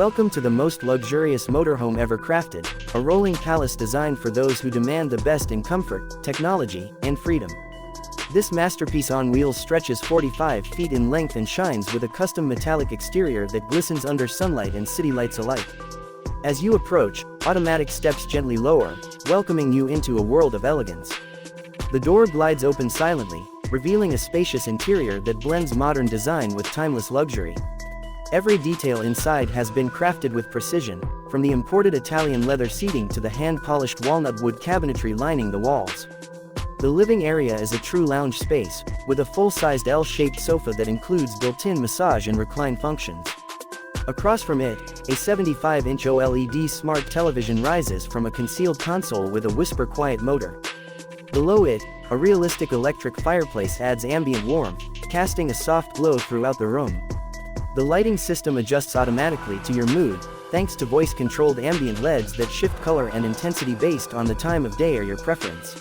Welcome to the most luxurious motorhome ever crafted, a rolling palace designed for those who demand the best in comfort, technology, and freedom. This masterpiece on wheels stretches 45 feet in length and shines with a custom metallic exterior that glistens under sunlight and city lights alike. As you approach, automatic steps gently lower, welcoming you into a world of elegance. The door glides open silently, revealing a spacious interior that blends modern design with timeless luxury. Every detail inside has been crafted with precision, from the imported Italian leather seating to the hand-polished walnut wood cabinetry lining the walls. The living area is a true lounge space, with a full-sized L-shaped sofa that includes built-in massage and recline functions. Across from it, a 75-inch OLED smart television rises from a concealed console with a whisper-quiet motor. Below it, a realistic electric fireplace adds ambient warmth, casting a soft glow throughout the room. The lighting system adjusts automatically to your mood, thanks to voice-controlled ambient LEDs that shift color and intensity based on the time of day or your preference.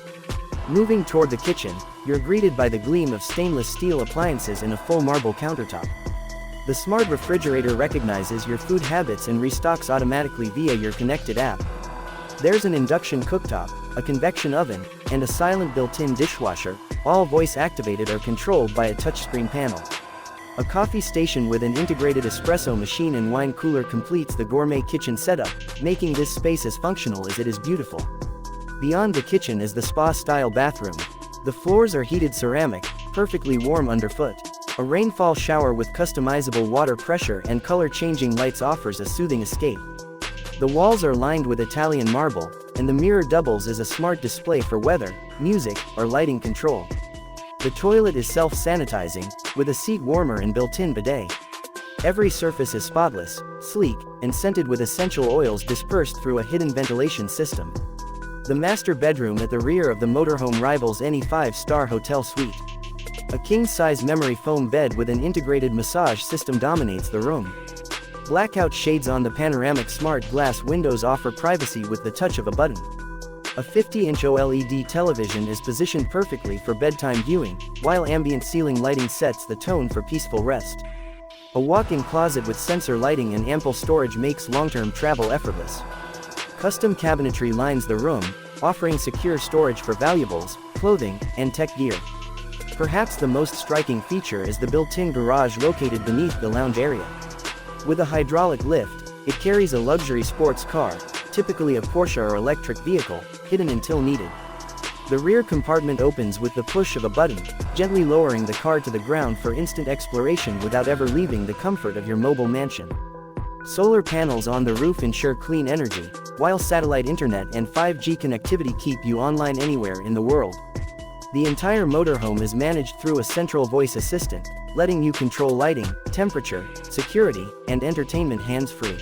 Moving toward the kitchen, you're greeted by the gleam of stainless steel appliances and a full marble countertop. The smart refrigerator recognizes your food habits and restocks automatically via your connected app. There's an induction cooktop, a convection oven, and a silent built-in dishwasher, all voice-activated or controlled by a touchscreen panel. A coffee station with an integrated espresso machine and wine cooler completes the gourmet kitchen setup, making this space as functional as it is beautiful. Beyond the kitchen is the spa-style bathroom. The floors are heated ceramic, perfectly warm underfoot. A rainfall shower with customizable water pressure and color-changing lights offers a soothing escape. The walls are lined with Italian marble, and the mirror doubles as a smart display for weather, music, or lighting control. The toilet is self-sanitizing, with a seat warmer and built-in bidet. Every surface is spotless, sleek, and scented with essential oils dispersed through a hidden ventilation system. The master bedroom at the rear of the motorhome rivals any five-star hotel suite. A king-size memory foam bed with an integrated massage system dominates the room. Blackout shades on the panoramic smart glass windows offer privacy with the touch of a button. A 50-inch OLED television is positioned perfectly for bedtime viewing, while ambient ceiling lighting sets the tone for peaceful rest. A walk-in closet with sensor lighting and ample storage makes long-term travel effortless. Custom cabinetry lines the room, offering secure storage for valuables, clothing, and tech gear. Perhaps the most striking feature is the built-in garage located beneath the lounge area. With a hydraulic lift, it carries a luxury sports car, typically a Porsche or electric vehicle, hidden until needed. The rear compartment opens with the push of a button, gently lowering the car to the ground for instant exploration without ever leaving the comfort of your mobile mansion. Solar panels on the roof ensure clean energy, while satellite internet and 5G connectivity keep you online anywhere in the world. The entire motorhome is managed through a central voice assistant, letting you control lighting, temperature, security, and entertainment hands-free.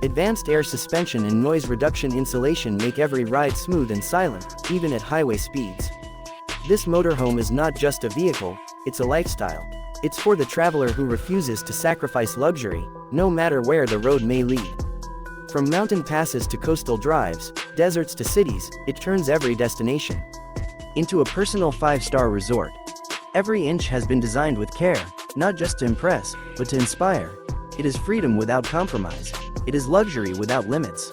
Advanced air suspension and noise reduction insulation make every ride smooth and silent, even at highway speeds. This motorhome is not just a vehicle, it's a lifestyle. It's for the traveler who refuses to sacrifice luxury, no matter where the road may lead. From mountain passes to coastal drives, deserts to cities, it turns every destination into a personal 5-star resort. Every inch has been designed with care, not just to impress, but to inspire. It is freedom without compromise. It is luxury without limits.